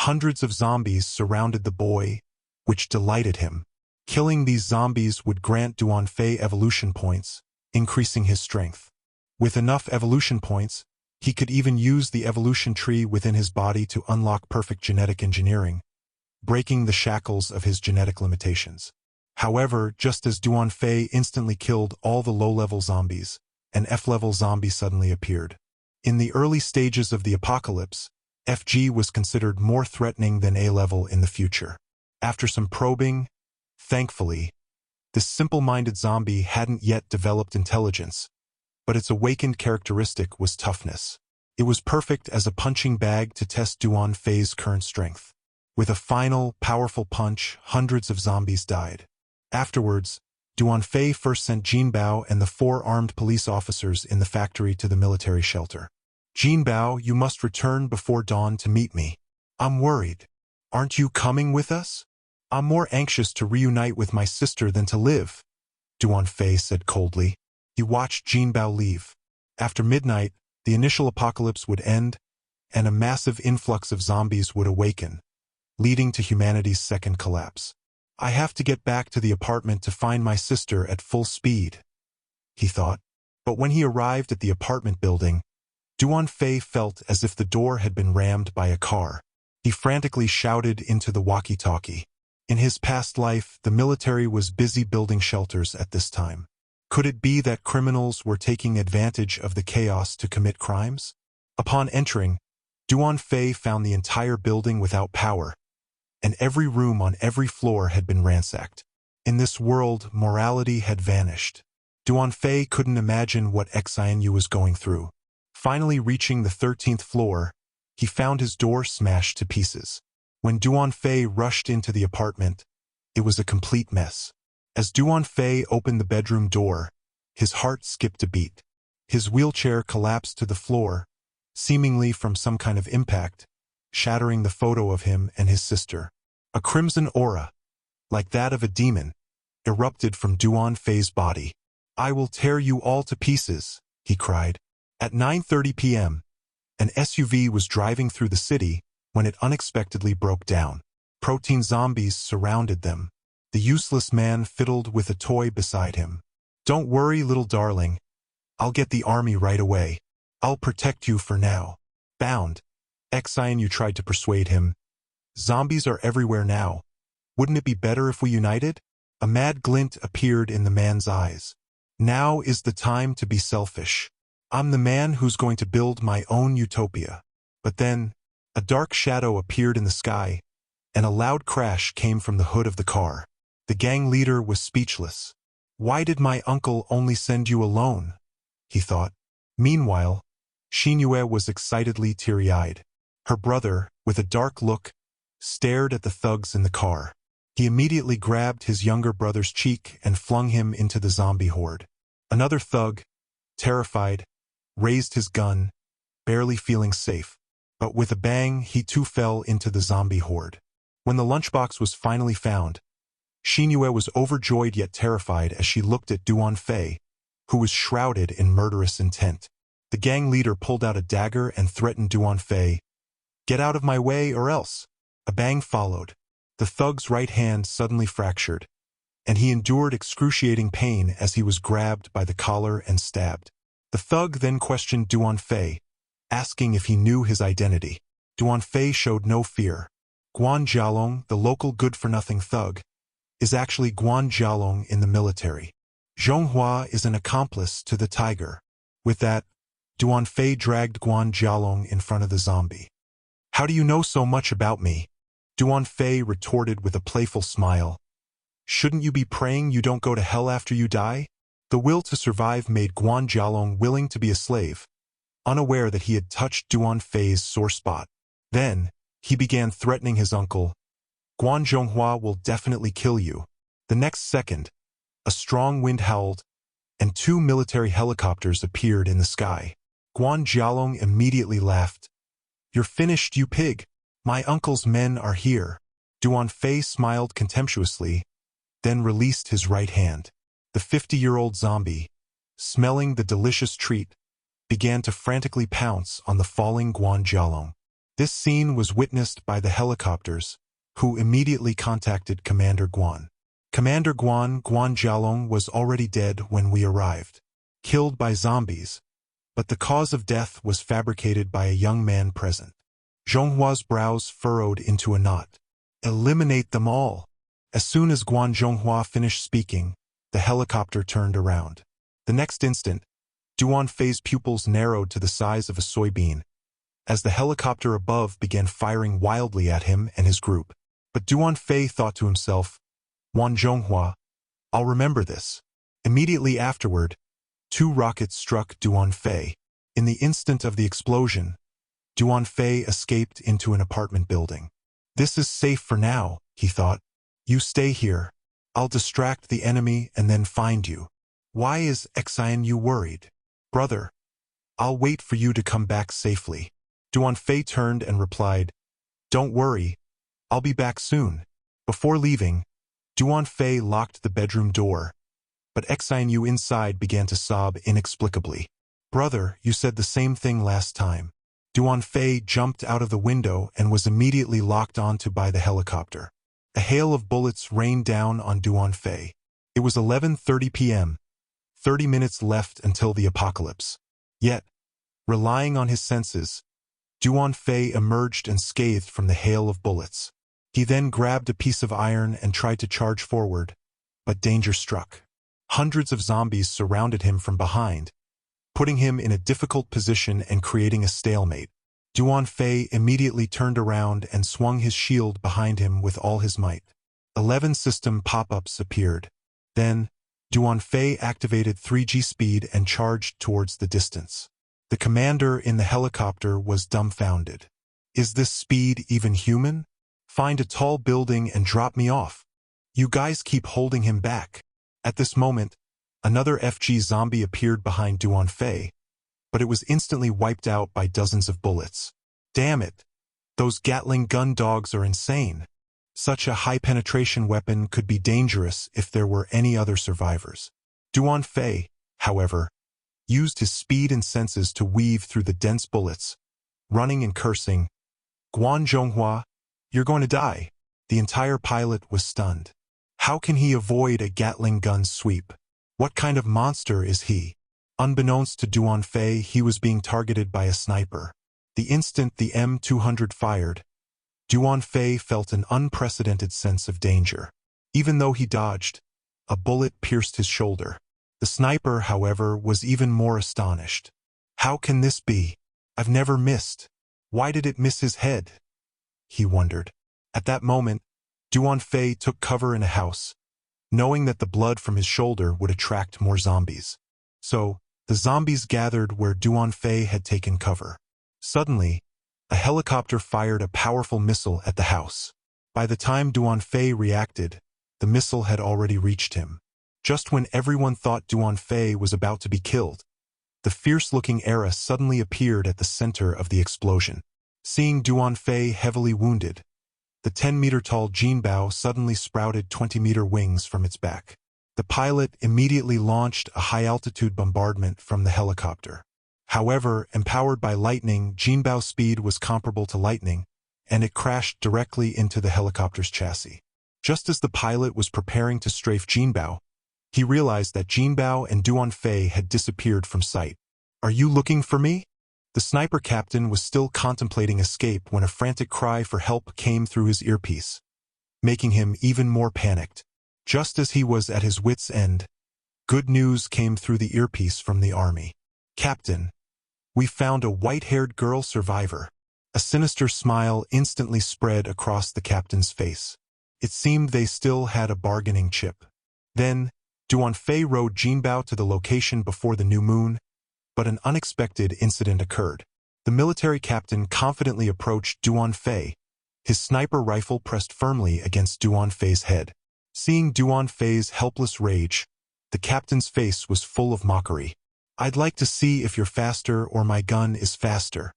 Hundreds of zombies surrounded the boy, which delighted him. Killing these zombies would grant Duanfei evolution points, increasing his strength. With enough evolution points, he could even use the evolution tree within his body to unlock perfect genetic engineering, breaking the shackles of his genetic limitations. However, just as Duanfei instantly killed all the low-level zombies, an F-level zombie suddenly appeared. In the early stages of the apocalypse, FG was considered more threatening than A-level in the future. After some probing, thankfully, this simple-minded zombie hadn't yet developed intelligence, but its awakened characteristic was toughness. It was perfect as a punching bag to test Duanfei's current strength. With a final, powerful punch, hundreds of zombies died. Afterwards, Duanfei first sent Jinbao and the 4 armed police officers in the factory to the military shelter. Jinbao, you must return before dawn to meet me. I'm worried. Aren't you coming with us? I'm more anxious to reunite with my sister than to live, Duanfei said coldly. He watched Jinbao leave. After midnight, the initial apocalypse would end, and a massive influx of zombies would awaken, leading to humanity's second collapse. I have to get back to the apartment to find my sister at full speed, he thought. But when he arrived at the apartment building, Duanfei felt as if the door had been rammed by a car. He frantically shouted into the walkie-talkie. In his past life, the military was busy building shelters at this time. Could it be that criminals were taking advantage of the chaos to commit crimes? Upon entering, Duanfei found the entire building without power, and every room on every floor had been ransacked. In this world, morality had vanished. Duanfei couldn't imagine what Xianyu was going through. Finally reaching the 13th floor, he found his door smashed to pieces. When Duanfei rushed into the apartment, it was a complete mess. As Duanfei opened the bedroom door, his heart skipped a beat. His wheelchair collapsed to the floor, seemingly from some kind of impact, shattering the photo of him and his sister. A crimson aura, like that of a demon, erupted from Duanfei's body. I will tear you all to pieces, he cried. At 9:30 p.m., an SUV was driving through the city when it unexpectedly broke down. Protein zombies surrounded them. The useless man fiddled with a toy beside him. Don't worry, little darling. I'll get the army right away. I'll protect you for now. Bound. Xianyu tried to persuade him. Zombies are everywhere now. Wouldn't it be better if we united? A mad glint appeared in the man's eyes. Now is the time to be selfish. I'm the man who's going to build my own utopia. But then, a dark shadow appeared in the sky, and a loud crash came from the hood of the car. The gang leader was speechless. Why did my uncle only send you alone? He thought. Meanwhile, Xinyue was excitedly teary-eyed. Her brother, with a dark look, stared at the thugs in the car. He immediately grabbed his younger brother's cheek and flung him into the zombie horde. Another thug, terrified, raised his gun, barely feeling safe. But with a bang, he too fell into the zombie horde. When the lunchbox was finally found, Xinyue was overjoyed yet terrified as she looked at Duanfei, who was shrouded in murderous intent. The gang leader pulled out a dagger and threatened Duanfei. Get out of my way or else. A bang followed. The thug's right hand suddenly fractured, and he endured excruciating pain as he was grabbed by the collar and stabbed. The thug then questioned Duanfei, asking if he knew his identity. Duanfei showed no fear. Guan Jialong, the local good-for-nothing thug, is actually Guan Jialong in the military. Zhonghua is an accomplice to the tiger. With that, Duanfei dragged Guan Jialong in front of the zombie. How do you know so much about me? Duanfei retorted with a playful smile. Shouldn't you be praying you don't go to hell after you die? The will to survive made Guan Jialong willing to be a slave, unaware that he had touched Duanfei's sore spot. Then, he began threatening his uncle. Guan Zhonghua will definitely kill you. The next second, a strong wind howled, and 2 military helicopters appeared in the sky. Guan Jialong immediately laughed. You're finished, you pig. My uncle's men are here. Duanfei smiled contemptuously, then released his right hand. The 50-year-old zombie, smelling the delicious treat, began to frantically pounce on the falling Guan Jialong. This scene was witnessed by the helicopters, who immediately contacted Commander Guan. Commander Guan Jialong was already dead when we arrived, killed by zombies, but the cause of death was fabricated by a young man present. Zhonghua's brows furrowed into a knot. Eliminate them all. As soon as Zhonghua finished speaking, the helicopter turned around. The next instant, Duan Fei's pupils narrowed to the size of a soybean, as the helicopter above began firing wildly at him and his group. But Duan Fei thought to himself, Zhonghua, I'll remember this. Immediately afterward, 2 rockets struck Duan Fei. In the instant of the explosion, Duan Fei escaped into an apartment building. This is safe for now, he thought. You stay here. I'll distract the enemy and then find you. Why is Xianyu worried? Brother, I'll wait for you to come back safely. Duan Fei turned and replied, Don't worry, I'll be back soon. Before leaving, Duan Fei locked the bedroom door, but Xianyu inside began to sob inexplicably. Brother, you said the same thing last time. Duan Fei jumped out of the window and was immediately locked onto by the helicopter. A hail of bullets rained down on Duan Fei. It was 11:30 p.m., 30 minutes left until the apocalypse. Yet, relying on his senses, Duan Fei emerged unscathed from the hail of bullets. He then grabbed a piece of iron and tried to charge forward, but danger struck. Hundreds of zombies surrounded him from behind, putting him in a difficult position and creating a stalemate. Duan Fei immediately turned around and swung his shield behind him with all his might. 11 system pop-ups appeared. Then, Duan Fei activated 3G speed and charged towards the distance. The commander in the helicopter was dumbfounded. Is this speed even human? Find a tall building and drop me off. You guys keep holding him back. At this moment, another FG zombie appeared behind Duan Fei, but it was instantly wiped out by dozens of bullets. Damn it! Those Gatling gun dogs are insane. Such a high-penetration weapon could be dangerous if there were any other survivors. Duan Fei, however, used his speed and senses to weave through the dense bullets, running and cursing, Zhonghua, you're going to die. The entire pilot was stunned. How can he avoid a Gatling gun sweep? What kind of monster is he? Unbeknownst to Duan Fei, he was being targeted by a sniper. The instant the M200 fired, Duan Fei felt an unprecedented sense of danger. Even though he dodged, a bullet pierced his shoulder. The sniper, however, was even more astonished. How can this be? I've never missed. Why did it miss his head? He wondered. At that moment, Duan Fei took cover in a house, knowing that the blood from his shoulder would attract more zombies. So, the zombies gathered where Duan Fei had taken cover. Suddenly, a helicopter fired a powerful missile at the house. By the time Duan Fei reacted, the missile had already reached him. Just when everyone thought Duan Fei was about to be killed, the fierce-looking Era suddenly appeared at the center of the explosion. Seeing Duan Fei heavily wounded, the 10-meter-tall Jinbao suddenly sprouted 20-meter wings from its back. The pilot immediately launched a high-altitude bombardment from the helicopter. However, empowered by lightning, Jinbao's speed was comparable to lightning, and it crashed directly into the helicopter's chassis. Just as the pilot was preparing to strafe Jinbao, he realized that Jinbao and Duan Fei had disappeared from sight. Are you looking for me? The sniper captain was still contemplating escape when a frantic cry for help came through his earpiece, making him even more panicked. Just as he was at his wit's end, good news came through the earpiece from the army. Captain, we found a white-haired girl survivor. A sinister smile instantly spread across the captain's face. It seemed they still had a bargaining chip. Then, Duan Fei rode Jinbao to the location before the new moon, but an unexpected incident occurred. The military captain confidently approached Duan Fei, his sniper rifle pressed firmly against Duan Fei's head. Seeing Duan Fei's helpless rage, the captain's face was full of mockery. I'd like to see if you're faster or my gun is faster.